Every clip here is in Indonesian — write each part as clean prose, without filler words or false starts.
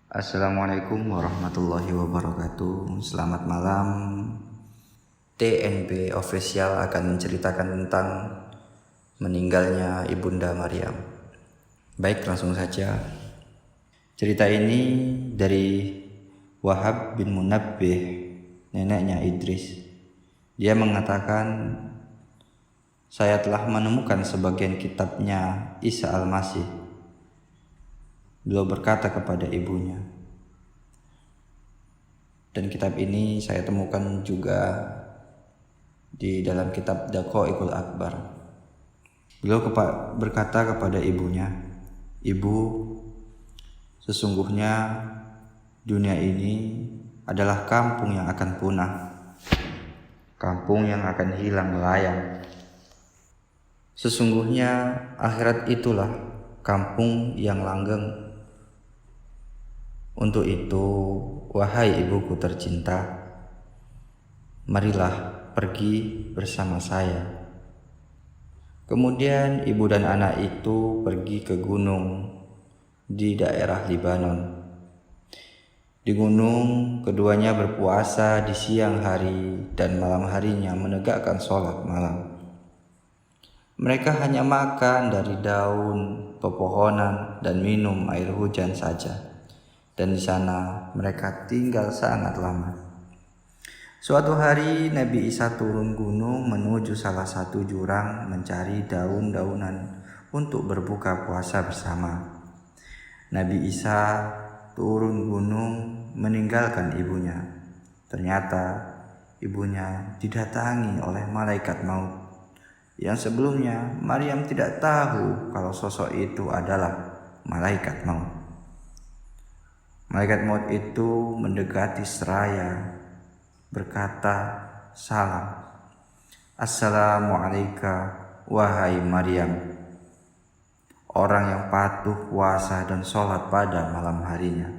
Assalamualaikum warahmatullahi wabarakatuh. Selamat malam. TNB Official akan menceritakan tentang meninggalnya Ibunda Maryam. Baik, langsung saja. Cerita ini dari Wahab bin Munabbih, neneknya Idris. Dia mengatakan, saya telah menemukan sebagian kitabnya Isa Al-Masih. Beliau berkata kepada ibunya, dan kitab ini saya temukan juga di dalam kitab Daqaiqul Akbar. Beliau berkata kepada ibunya, "Ibu, sesungguhnya dunia ini adalah kampung yang akan punah, kampung yang akan hilang melayang. Sesungguhnya akhirat itulah kampung yang langgeng. Untuk itu, wahai ibuku tercinta, marilah pergi bersama saya." Kemudian ibu dan anak itu pergi ke gunung di daerah Libanon. Di gunung, keduanya berpuasa di siang hari dan malam harinya menegakkan sholat malam. Mereka hanya makan dari daun pepohonan dan minum air hujan saja. Dan di sana mereka tinggal sangat lama. Suatu hari Nabi Isa turun gunung menuju salah satu jurang mencari daun-daunan untuk berbuka puasa bersama. Nabi Isa turun gunung meninggalkan ibunya. Ternyata ibunya didatangi oleh malaikat maut. Yang sebelumnya Maryam tidak tahu kalau sosok itu adalah malaikat maut. Malaikat maut itu mendekati seraya berkata, "Salam, Assalamualaikum wahai Maryam, orang yang patuh puasa dan sholat pada malam harinya."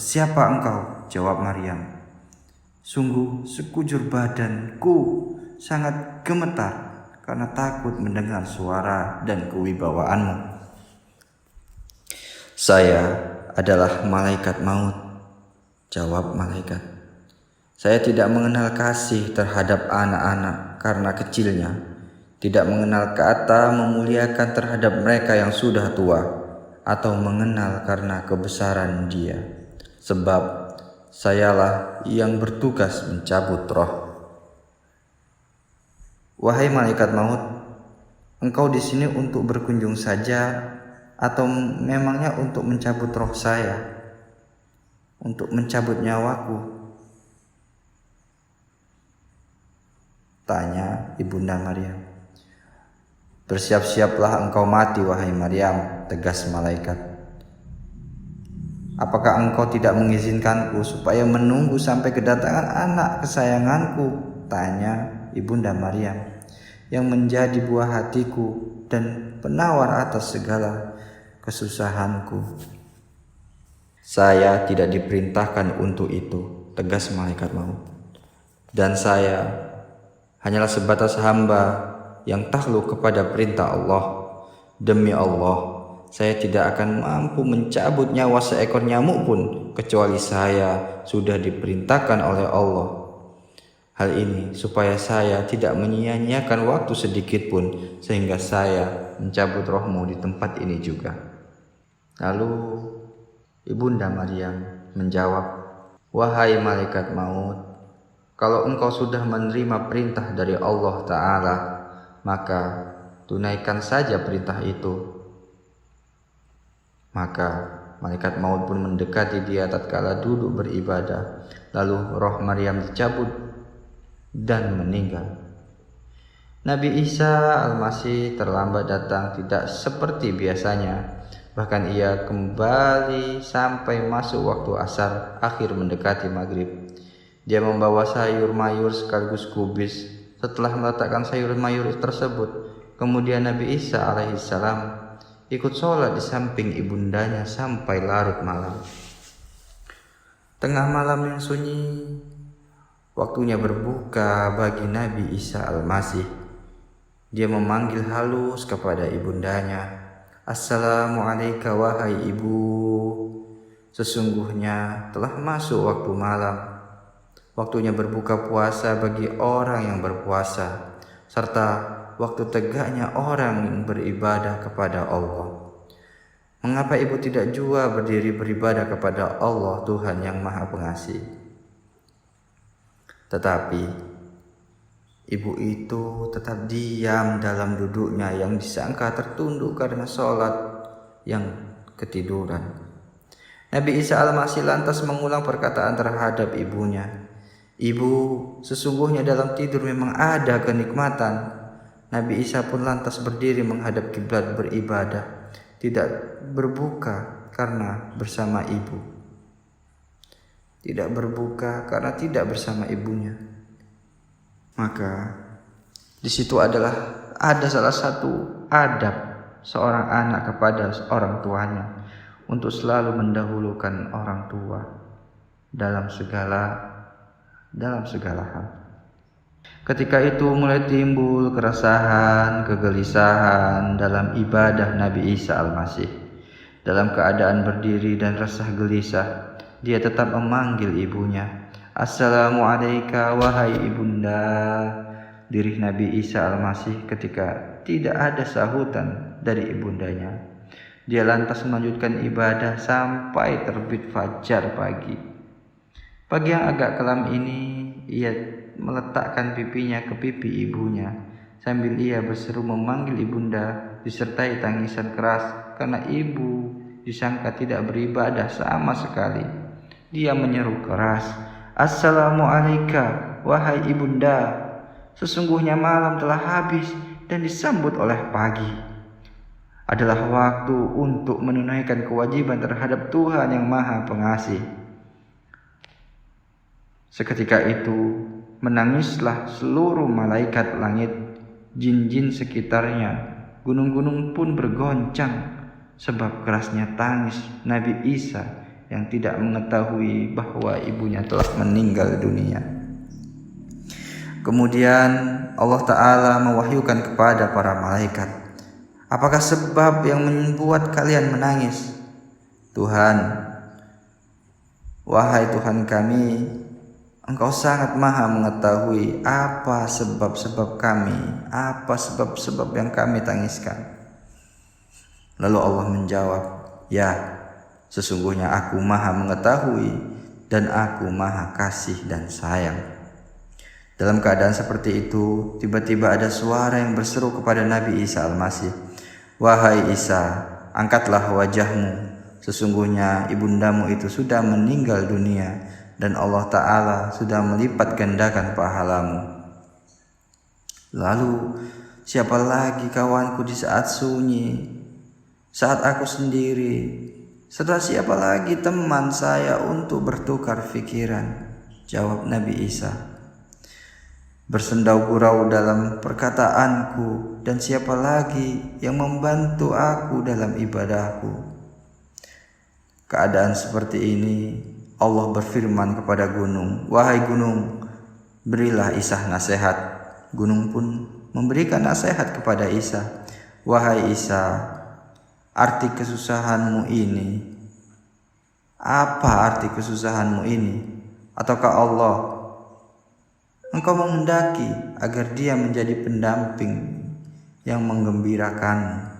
"Siapa engkau?" jawab Maryam. "Sungguh sekujur badanku sangat gemetar karena takut mendengar suara dan kewibawaanmu." "Saya adalah malaikat maut," jawab malaikat. "Saya tidak mengenal kasih terhadap anak-anak karena kecilnya, tidak mengenal kata memuliakan terhadap mereka yang sudah tua, atau mengenal karena kebesaran dia. Sebab sayalah yang bertugas mencabut roh." "Wahai malaikat maut, engkau di sini untuk berkunjung saja atau memangnya untuk mencabut roh saya, untuk mencabut nyawaku?" tanya ibunda Maryam. "Bersiap-siaplah engkau mati, wahai Maryam," tegas malaikat. "Apakah engkau tidak mengizinkanku supaya menunggu sampai kedatangan anak kesayanganku?" tanya ibunda Maryam, "yang menjadi buah hatiku dan penawar atas segala kesusahanku." "Saya tidak diperintahkan untuk itu," tegas malaikat maut. "Dan saya hanyalah sebatas hamba yang takluk kepada perintah Allah. Demi Allah, saya tidak akan mampu mencabut nyawa seekor nyamuk pun kecuali saya sudah diperintahkan oleh Allah. Hal ini supaya saya tidak menyia-nyiakan waktu sedikit pun sehingga saya mencabut rohmu di tempat ini juga." Lalu ibunda Maryam menjawab, "Wahai malaikat maut, kalau engkau sudah menerima perintah dari Allah Ta'ala, maka tunaikan saja perintah itu." Maka malaikat maut pun mendekati dia tatkala duduk beribadah. Lalu roh Maryam dicabut dan meninggal. Nabi Isa Al-Masih terlambat datang, tidak seperti biasanya. Bahkan ia kembali sampai masuk waktu asar, akhir mendekati maghrib. Dia membawa sayur mayur sekaligus kubis. Setelah meletakkan sayur mayur tersebut, kemudian Nabi Isa alaihissalam ikut sholat di samping ibundanya sampai larut malam. Tengah malam yang sunyi, waktunya berbuka bagi Nabi Isa Al-Masih. Dia memanggil halus kepada ibundanya, "Assalamualaikum wahai ibu." Sesungguhnya telah masuk waktu malam, waktunya berbuka puasa bagi orang yang berpuasa, serta waktu tegaknya orang yang beribadah kepada Allah. Mengapa ibu tidak jua berdiri beribadah kepada Allah Tuhan yang Maha Pengasih? Tetapi ibu itu tetap diam dalam duduknya yang disangka tertunduk karena sholat yang ketiduran. Nabi Isa Al-Masih lantas mengulang perkataan terhadap ibunya. Ibu, sesungguhnya dalam tidur memang ada kenikmatan. Nabi Isa pun lantas berdiri menghadap kiblat beribadah, tidak berbuka karena bersama ibu. Tidak berbuka karena tidak bersama ibunya. Maka di situ ada salah satu adab seorang anak kepada orang tuanya, untuk selalu mendahulukan orang tua dalam segala hal. Ketika itu mulai timbul keresahan, kegelisahan dalam ibadah Nabi Isa Al-Masih. Dalam keadaan berdiri dan resah gelisah, dia tetap memanggil ibunya. Assalamualaikum wahai ibunda. Dirih Nabi Isa Al-Masih ketika tidak ada sahutan dari ibundanya. Dia lantas melanjutkan ibadah sampai terbit fajar pagi. Pagi yang agak kelam ini, ia meletakkan pipinya ke pipi ibunya, sambil ia berseru memanggil ibunda, disertai tangisan keras karena ibu disangka tidak beribadah sama sekali. Dia menyeru keras, Assalamualaikum wahai ibunda. Sesungguhnya malam telah habis dan disambut oleh pagi. Adalah waktu untuk menunaikan kewajiban terhadap Tuhan yang Maha Pengasih. Seketika itu menangislah seluruh malaikat langit, jin-jin sekitarnya, gunung-gunung pun bergoncang sebab kerasnya tangis Nabi Isa yang tidak mengetahui bahwa ibunya telah meninggal dunia. Kemudian Allah Ta'ala mewahyukan kepada para malaikat, apakah sebab yang membuat kalian menangis? Tuhan, wahai Tuhan kami, Engkau sangat maha mengetahui apa sebab-sebab kami, apa sebab-sebab yang kami tangiskan. Lalu Allah menjawab, ya, sesungguhnya aku maha mengetahui dan aku maha kasih dan sayang. Dalam keadaan seperti itu, tiba-tiba ada suara yang berseru kepada Nabi Isa Al-Masih, wahai Isa, angkatlah wajahmu, sesungguhnya ibundamu itu sudah meninggal dunia dan Allah Ta'ala sudah melipat gandakan pahalamu. Lalu siapa lagi kawanku di saat sunyi, saat aku sendiri, serta siapa lagi teman saya untuk bertukar pikiran? Jawab Nabi Isa, bersendau gurau dalam perkataanku, dan siapa lagi yang membantu aku dalam ibadahku? Keadaan seperti ini, Allah berfirman kepada gunung, wahai gunung, berilah Isa nasihat. Gunung pun memberikan nasihat kepada Isa, wahai Isa, arti kesusahanmu ini. Apa arti kesusahanmu ini? Ataukah Allah Engkau menghendaki agar dia menjadi pendamping yang menggembirakanmu?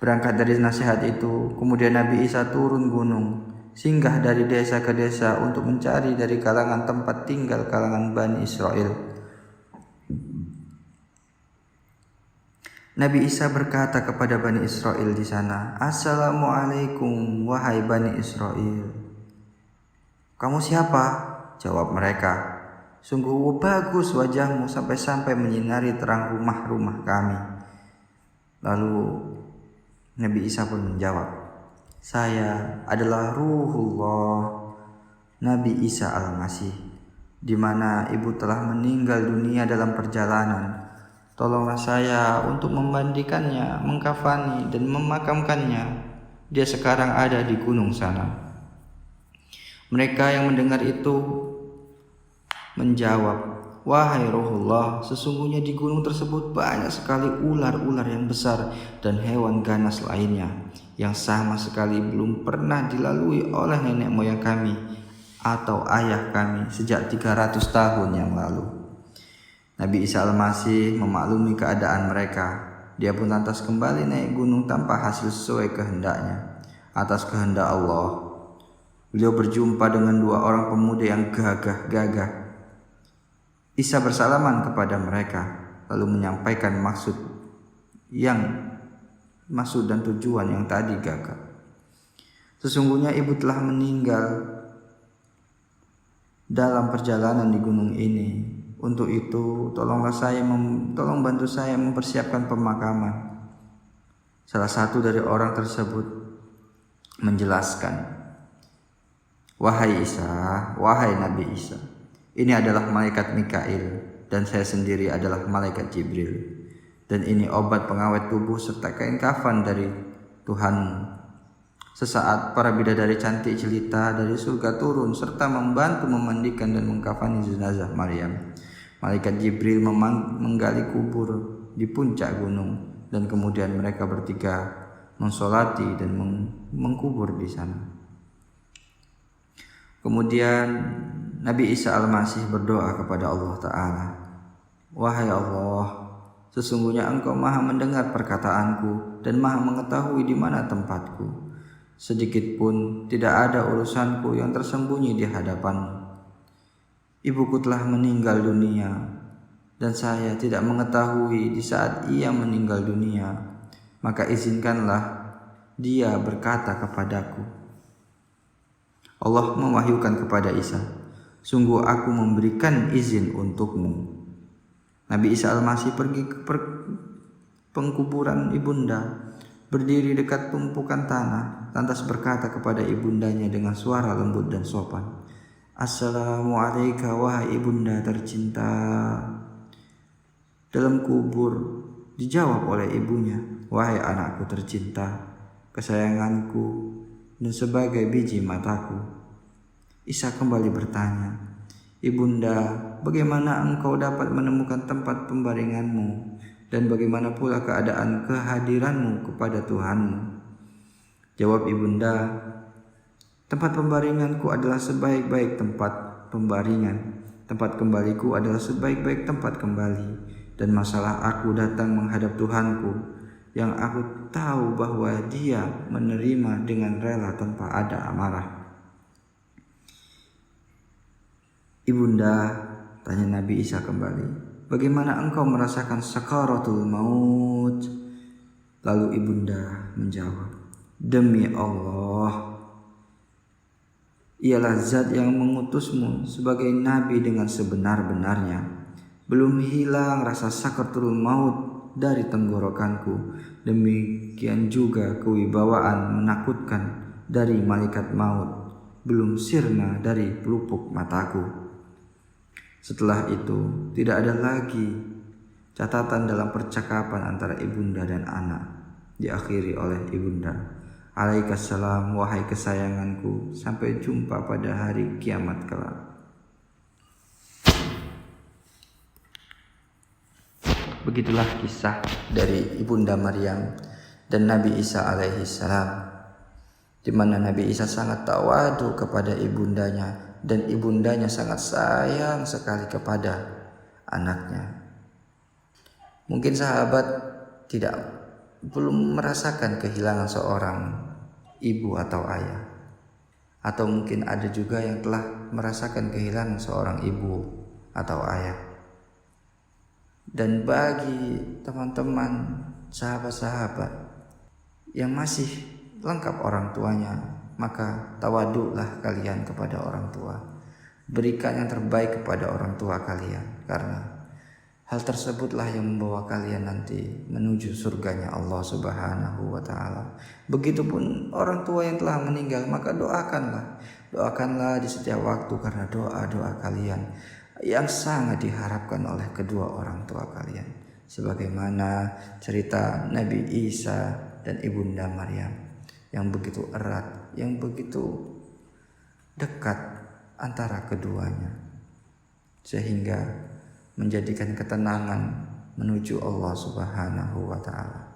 Berangkat dari nasihat itu, kemudian Nabi Isa turun gunung, singgah dari desa ke desa untuk mencari dari kalangan tempat tinggal kalangan Bani Israel. Nabi Isa berkata kepada Bani Israel di sana, Assalamualaikum wahai Bani Israel. Kamu siapa? Jawab mereka, sungguh bagus wajahmu sampai-sampai menyinari terang rumah-rumah kami. Lalu Nabi Isa pun menjawab, saya adalah Ruhullah, Nabi Isa Al-Masih, di mana ibu telah meninggal dunia dalam perjalanan. Tolonglah saya untuk memandikannya, mengkafani dan memakamkannya. Dia sekarang ada di gunung sana. Mereka yang mendengar itu menjawab, Wahai Ruhullah, sesungguhnya di gunung tersebut banyak sekali ular-ular yang besar dan hewan ganas lainnya yang sama sekali belum pernah dilalui oleh nenek moyang kami atau ayah kami sejak 300 tahun yang lalu. Nabi Isa Al-Masih memaklumi keadaan mereka. Dia pun lantas kembali naik gunung tanpa hasil sesuai kehendaknya. Atas kehendak Allah, beliau berjumpa dengan dua orang pemuda yang gagah-gagah. Isa bersalaman kepada mereka, lalu menyampaikan maksud dan tujuan yang tadi gagah. Sesungguhnya ibu telah meninggal dalam perjalanan di gunung ini. Untuk itu, tolong bantu saya mempersiapkan pemakaman. Salah satu dari orang tersebut menjelaskan, "Wahai Isa, wahai Nabi Isa, ini adalah malaikat Mikail dan saya sendiri adalah malaikat Jibril. Dan ini obat pengawet tubuh serta kain kafan dari Tuhanmu." Sesaat para bidadari cantik jelita dari surga turun serta membantu memandikan dan mengkafani jenazah Maryam. Malaikat Jibril menggali kubur di puncak gunung dan kemudian mereka bertiga mensolati dan mengkubur di sana. Kemudian Nabi Isa Al-Masih berdoa kepada Allah Ta'ala, "Wahai Allah, sesungguhnya Engkau maha mendengar perkataanku dan maha mengetahui di mana tempatku. Sedikit pun tidak ada urusanku yang tersembunyi di hadapan-Mu. Ibuku telah meninggal dunia dan saya tidak mengetahui di saat ia meninggal dunia. Maka izinkanlah dia berkata kepadaku." Allah mewahyukan kepada Isa, "Sungguh aku memberikan izin untukmu." Nabi Isa Al-Masih pergi ke pengkuburan ibunda, berdiri dekat tumpukan tanah, lantas berkata kepada ibundanya dengan suara lembut dan sopan, "Assalamualaikum wahai ibunda tercinta." Dalam kubur dijawab oleh ibunya, "Wahai anakku tercinta, kesayanganku dan sebagai biji mataku." Isa kembali bertanya, "Ibunda, bagaimana engkau dapat menemukan tempat pembaringanmu dan bagaimana pula keadaan kehadiranmu kepada Tuhanmu?" Jawab ibunda, "Tempat pembaringanku adalah sebaik-baik tempat pembaringan. Tempat kembaliku adalah sebaik-baik tempat kembali. Dan masalah aku datang menghadap Tuhanku, yang aku tahu bahwa Dia menerima dengan rela tanpa ada amarah." "Ibunda," tanya Nabi Isa kembali, "bagaimana engkau merasakan sakaratul maut?" Lalu ibunda menjawab, "Demi Allah, ialah zat yang mengutusmu sebagai nabi dengan sebenar-benarnya. Belum hilang rasa sakaratul maut dari tenggorokanku. Demikian juga kewibawaan menakutkan dari malaikat maut belum sirna dari pelupuk mataku." Setelah itu tidak ada lagi catatan dalam percakapan antara ibunda dan anak. Diakhiri oleh ibunda, "Alaikassalam wahai kesayanganku, sampai jumpa pada hari kiamat kelak." Begitulah kisah dari ibunda Maryam dan Nabi Isa alaihi salam, di mana Nabi Isa sangat tawadu kepada ibundanya dan ibundanya sangat sayang sekali kepada anaknya. Mungkin sahabat belum merasakan kehilangan seorang ibu atau ayah, atau mungkin ada juga yang telah merasakan kehilangan seorang ibu atau ayah. Dan bagi teman-teman, sahabat-sahabat yang masih lengkap orang tuanya, maka tawaduklah kalian kepada orang tua. Berikan yang terbaik kepada orang tua kalian, karena hal tersebutlah yang membawa kalian nanti menuju surganya Allah Subhanahu wa Ta'ala. Begitupun orang tua yang telah meninggal, maka doakanlah di setiap waktu, karena doa-doa kalian yang sangat diharapkan oleh kedua orang tua kalian, sebagaimana cerita Nabi Isa dan ibunda Maryam yang begitu erat, yang begitu dekat antara keduanya, sehingga menjadikan ketenangan menuju Allah Subhanahu wa taala.